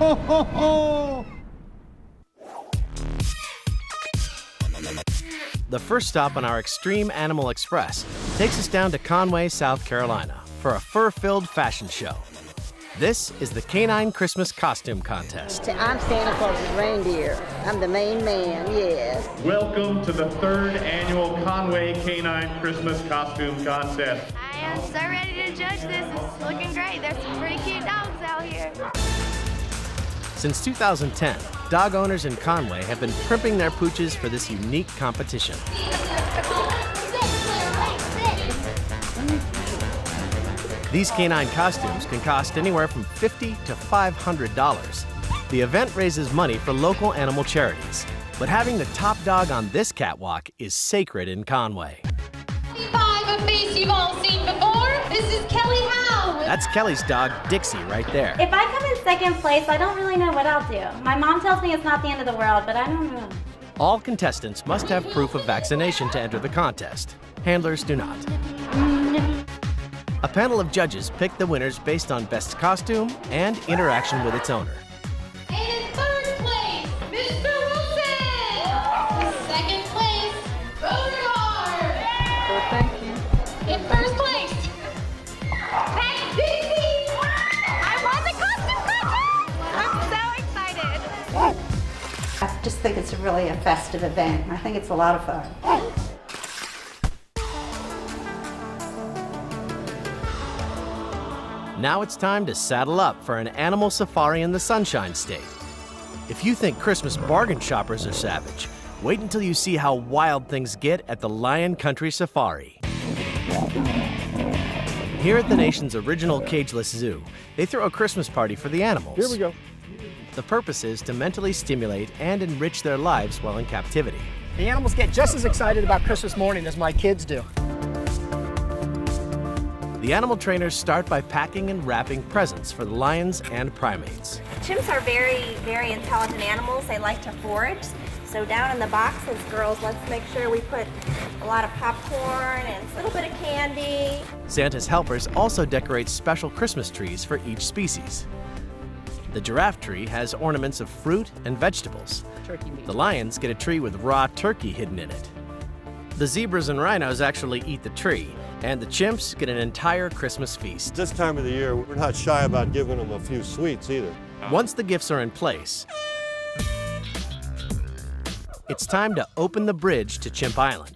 ho, ho, ho! The first stop on our Extreme Animal Express takes us down to Conway, South Carolina for a fur-filled fashion show. This is the Canine Christmas Costume Contest. I'm Santa Claus's reindeer. I'm the main man, yes. Welcome to the 3rd annual Conway Canine Christmas Costume Contest. I am so ready to judge this. It's looking great. There's some pretty cute dogs out here. Since 2010, dog owners in Conway have been primping their pooches for this unique competition. These canine costumes can cost anywhere from $50 to $500. The event raises money for local animal charities, but having the top dog on this catwalk is sacred in Conway. 5, a face you've all seen before. This is Kelly Howe. That's Kelly's dog, Dixie, right there. If I come in second place, I don't really know what I'll do. My mom tells me it's not the end of the world, but I don't know. All contestants must have proof of vaccination to enter the contest. Handlers do not. A panel of judges pick the winners based on best costume and interaction with its owner. And in 3rd place, Mr. Wilson. Second place, Beauregard. Well, thank you. In 1st place, that's Dixie. I won the costume contest! I'm so excited. I just think it's really a festive event. I think it's a lot of fun. Now it's time to saddle up for an animal safari in the Sunshine State. If you think Christmas bargain shoppers are savage, wait until you see how wild things get at the Lion Country Safari. Here at the nation's original cageless zoo, they throw a Christmas party for the animals. Here we go. The purpose is to mentally stimulate and enrich their lives while in captivity. The animals get just as excited about Christmas morning as my kids do. The animal trainers start by packing and wrapping presents for the lions and primates. Chimps are very, very intelligent animals. They like to forage. So down in the boxes, girls, let's make sure we put a lot of popcorn and a little bit of candy. Santa's helpers also decorate special Christmas trees for each species. The giraffe tree has ornaments of fruit and vegetables. Turkey meat. The lions get a tree with raw turkey hidden in it. The zebras and rhinos actually eat the tree, and the chimps get an entire Christmas feast. This time of the year, we're not shy about giving them a few sweets either. Once the gifts are in place, it's time to open the bridge to Chimp Island.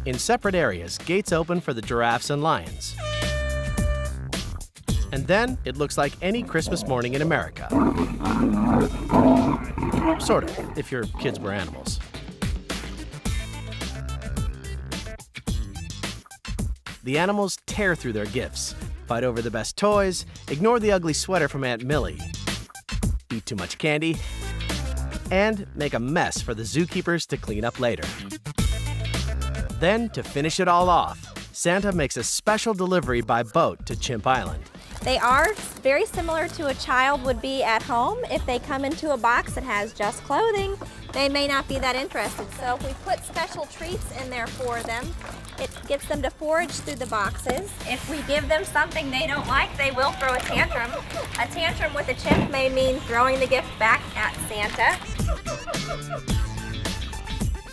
In separate areas, gates open for the giraffes and lions. And then it looks like any Christmas morning in America. Sort of, if your kids were animals. The animals tear through their gifts, fight over the best toys, ignore the ugly sweater from Aunt Millie, eat too much candy, and make a mess for the zookeepers to clean up later. Then, to finish it all off, Santa makes a special delivery by boat to Chimp Island. They are very similar to a child would be at home. If they come into a box that has just clothing, they may not be that interested. So if we put special treats in there for them, it gets them to forage through the boxes. If we give them something they don't like, they will throw a tantrum. A tantrum with a chimp may mean throwing the gift back at Santa.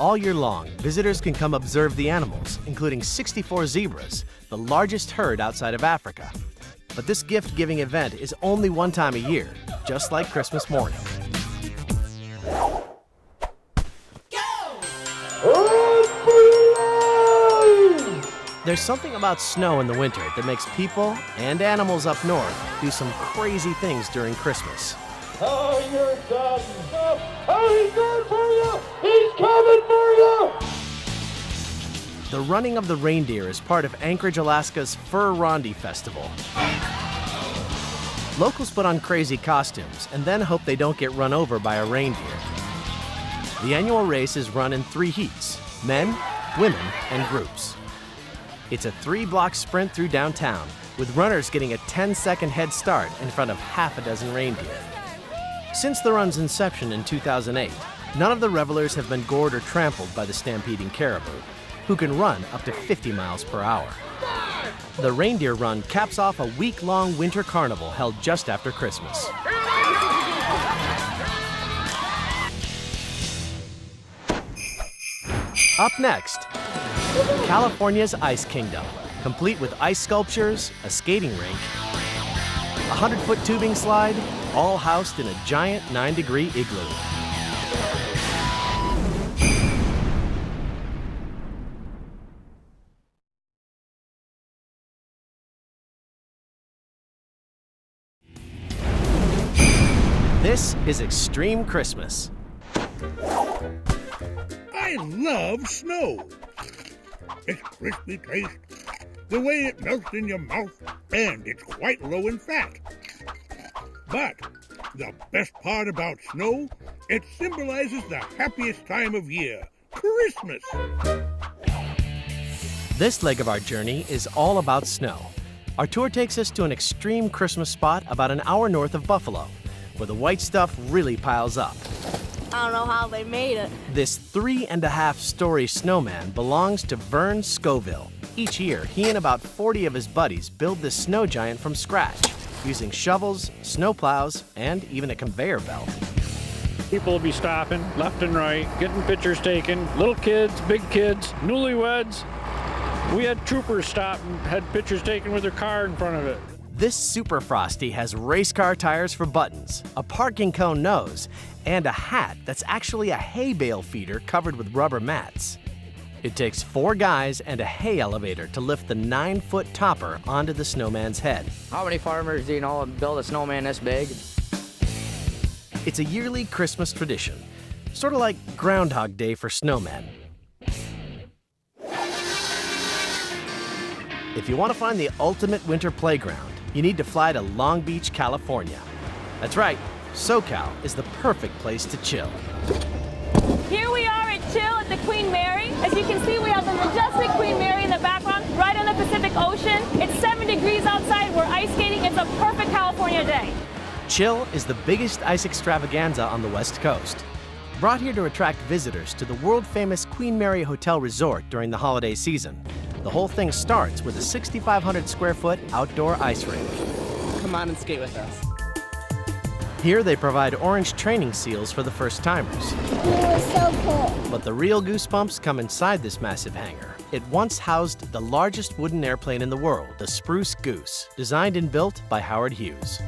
All year long, visitors can come observe the animals, including 64 zebras, the largest herd outside of Africa. But this gift-giving event is only one time a year, just like Christmas morning. There's something about snow in the winter that makes people and animals up north do some crazy things during Christmas. Oh, your dad's up. Oh, he's going for you. He's coming for you. The running of the reindeer is part of Anchorage, Alaska's Fur Rondi Festival. Locals put on crazy costumes and then hope they don't get run over by a reindeer. The annual race is run in 3 heats: men, women, and groups. It's a 3-block sprint through downtown, with runners getting a 10-second head start in front of half a dozen reindeer. Since the run's inception in 2008, none of the revelers have been gored or trampled by the stampeding caribou. who can run up to 50 miles per hour. The reindeer run caps off a week-long winter carnival held just after Christmas. Up next, California's Ice Kingdom, complete with ice sculptures, a skating rink, a 100-foot tubing slide, all housed in a giant 9-degree igloo. This is Extreme Christmas. I love snow. It's crispy taste, the way it melts in your mouth, and it's quite low in fat. But the best part about snow, it symbolizes the happiest time of year, Christmas. This leg of our journey is all about snow. Our tour takes us to an extreme Christmas spot about an hour north of Buffalo, where the white stuff really piles up. I don't know how they made it. This 3.5-story snowman belongs to Vern Scoville. Each year, he and about 40 of his buddies build this snow giant from scratch, using shovels, snow plows, and even a conveyor belt. People will be stopping left and right, getting pictures taken. Little kids, big kids, newlyweds. We had troopers stop and had pictures taken with their car in front of it. This Super Frosty has race car tires for buttons, a parking cone nose, and a hat that's actually a hay bale feeder covered with rubber mats. It takes 4 guys and a hay elevator to lift the 9-foot topper onto the snowman's head. How many farmers do you know build a snowman this big? It's a yearly Christmas tradition, sort of like Groundhog Day for snowmen. If you want to find the ultimate winter playground, you need to fly to Long Beach, California. That's right, SoCal is the perfect place to chill. Here we are at Chill at the Queen Mary. As you can see, we have the majestic Queen Mary in the background, right on the Pacific Ocean. It's 7 degrees outside. We're ice skating. It's a perfect California day. Chill is the biggest ice extravaganza on the West Coast. Brought here to attract visitors to the world-famous Queen Mary Hotel Resort during the holiday season. The whole thing starts with a 6,500-square-foot outdoor ice rink. Come on and skate with us. Here they provide orange training seals for the first-timers. It was so cool. But the real goosebumps come inside this massive hangar. It once housed the largest wooden airplane in the world, the Spruce Goose, designed and built by Howard Hughes.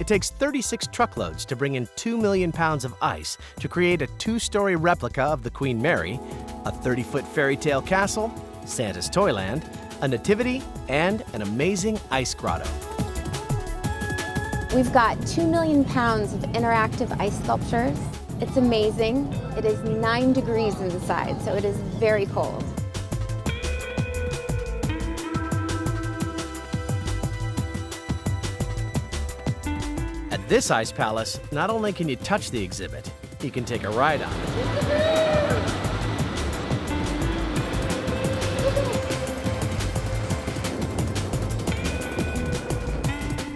It takes 36 truckloads to bring in 2 million pounds of ice to create a 2-story replica of the Queen Mary, a 30-foot fairy tale castle, Santa's Toyland, a nativity, and an amazing ice grotto. We've got 2 million pounds of interactive ice sculptures. It's amazing. It is 9 degrees inside, so it is very cold. At this ice palace, not only can you touch the exhibit, you can take a ride on it.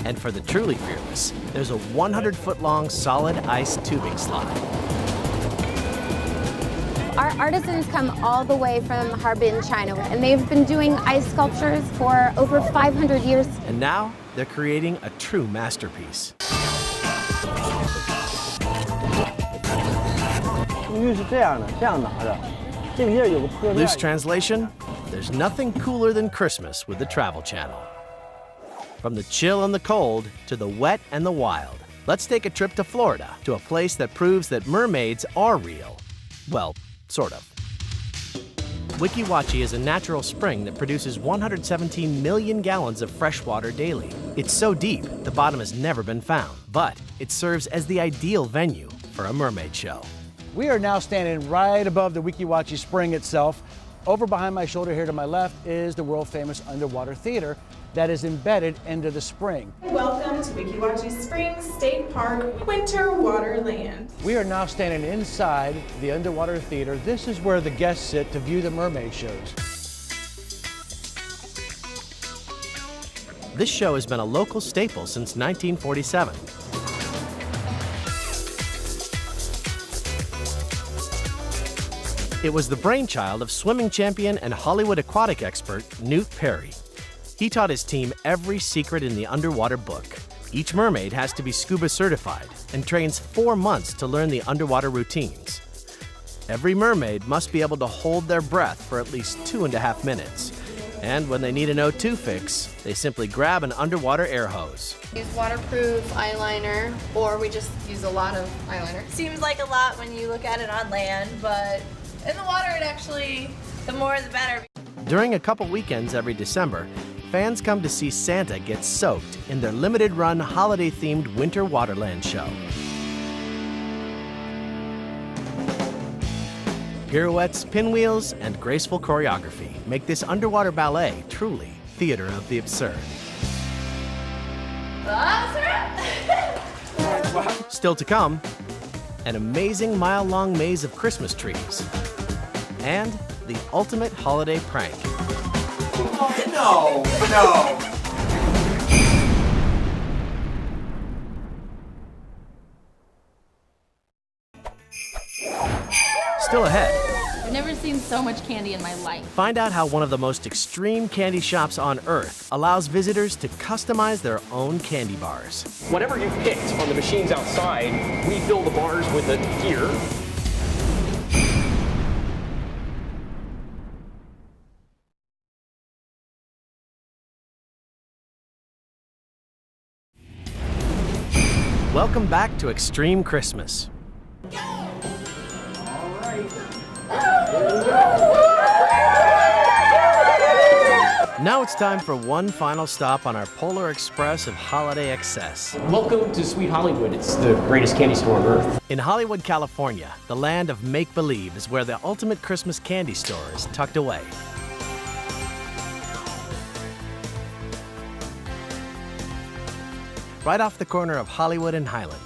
And for the truly fearless, there's a 100-foot-long solid ice tubing slide. Our artisans come all the way from Harbin, China, and they've been doing ice sculptures for over 500 years. And now they're creating a true masterpiece. Loose translation, there's nothing cooler than Christmas with the Travel Channel. From the chill and the cold to the wet and the wild, let's take a trip to Florida, to a place that proves that mermaids are real. Well, sort of. Weeki Wachee is a natural spring that produces 117 million gallons of fresh water daily. It's so deep, the bottom has never been found, but it serves as the ideal venue for a mermaid show. We are now standing right above the Weeki Wachee Spring itself. Over behind my shoulder here to my left is the world-famous underwater theater that is embedded into the spring. Welcome to Weeki Wachee Springs State Park Winter Wonderland. We are now standing inside the underwater theater. This is where the guests sit to view the mermaid shows. This show has been a local staple since 1947. It was the brainchild of swimming champion and Hollywood aquatic expert Newt Perry. He taught his team every secret in the underwater book. Each mermaid has to be scuba certified and trains 4 months to learn the underwater routines. Every mermaid must be able to hold their breath for at least 2.5 minutes. And when they need an O2 fix, they simply grab an underwater air hose. Use waterproof eyeliner, or we just use a lot of eyeliner. Seems like a lot when you look at it on land, but in the water it actually, the more the better. During a couple weekends every December, fans come to see Santa get soaked in their limited-run, holiday-themed Winter Waterland show. Pirouettes, pinwheels, and graceful choreography make this underwater ballet truly theater of the absurd. Still to come, an amazing mile-long maze of Christmas trees, and the ultimate holiday prank. No. Still ahead, I've never seen so much candy in my life. find out how one of the most extreme candy shops on Earth allows visitors to customize their own candy bars. Whatever you picked on the machines outside, we fill the bars with it here. Welcome back to Extreme Christmas. Now it's time for one final stop on our Polar Express of holiday excess. Welcome to Sweet Hollywood. It's the greatest candy store on Earth. In Hollywood, California, the land of make-believe is where the ultimate Christmas candy store is tucked away. Right off the corner of Hollywood and Highland.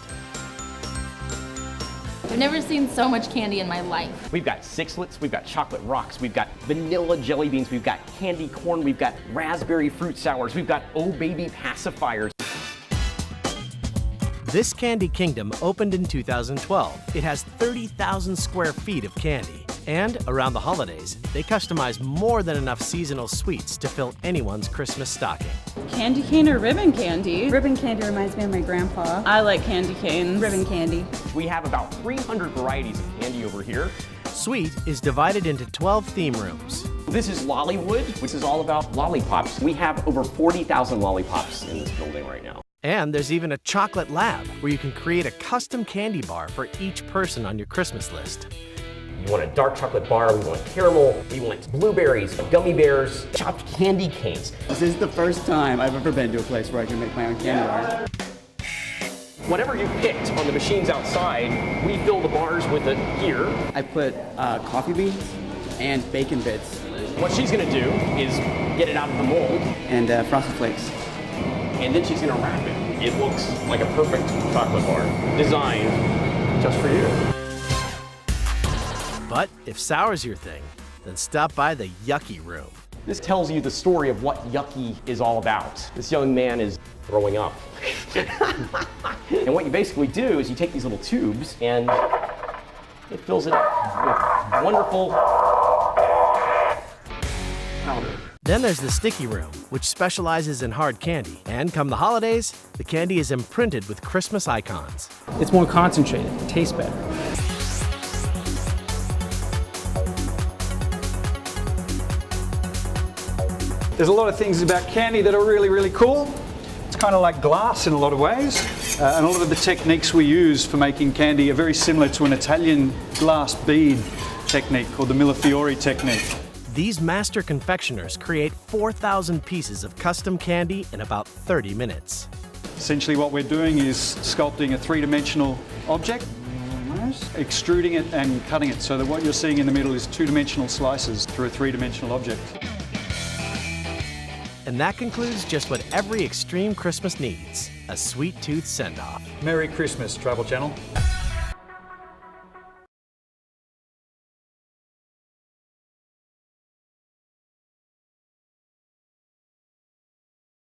I've never seen so much candy in my life. We've got Sixlets, we've got chocolate rocks, we've got vanilla jelly beans, we've got candy corn, we've got raspberry fruit sours, we've got Oh Baby pacifiers. This candy kingdom opened in 2012. It has 30,000 square feet of candy. And around the holidays, they customize more than enough seasonal sweets to fill anyone's Christmas stocking. Candy cane or ribbon candy? Ribbon candy reminds me of my grandpa. I like candy canes. Ribbon candy. We have about 300 varieties of candy over here. Sweet is divided into 12 theme rooms. This is Lollywood, which is all about lollipops. We have over 40,000 lollipops in this building right now. And there's even a chocolate lab where you can create a custom candy bar for each person on your Christmas list. You want a dark chocolate bar, we want caramel, we want blueberries, gummy bears, chopped candy canes. This is the first time I've ever been to a place where I can make my own candy bar. Whatever you picked on the machines outside, we fill the bars with it here. I put coffee beans and bacon bits. What she's gonna do is get it out of the mold. And Frosted Flakes. And then she's gonna wrap it. It looks like a perfect chocolate bar, designed just for you. But if sour's your thing, then stop by the Yucky Room. This tells you the story of what Yucky is all about. This young man is throwing up. And what you basically do is you take these little tubes and it fills it up with wonderful powder. Then there's the Sticky Room, which specializes in hard candy. And come the holidays, the candy is imprinted with Christmas icons. It's more concentrated, it tastes better. There's a lot of things about candy that are really, really cool. It's kind of like glass in a lot of ways. And a lot of the techniques we use for making candy are very similar to an Italian glass bead technique called the Millefiori technique. These master confectioners create 4,000 pieces of custom candy in about 30 minutes. Essentially what we're doing is sculpting a three-dimensional object, extruding it and cutting it so that what you're seeing in the middle is two-dimensional slices through a three-dimensional object. And that concludes just what every extreme Christmas needs, a sweet tooth send-off. Merry Christmas, Travel Channel.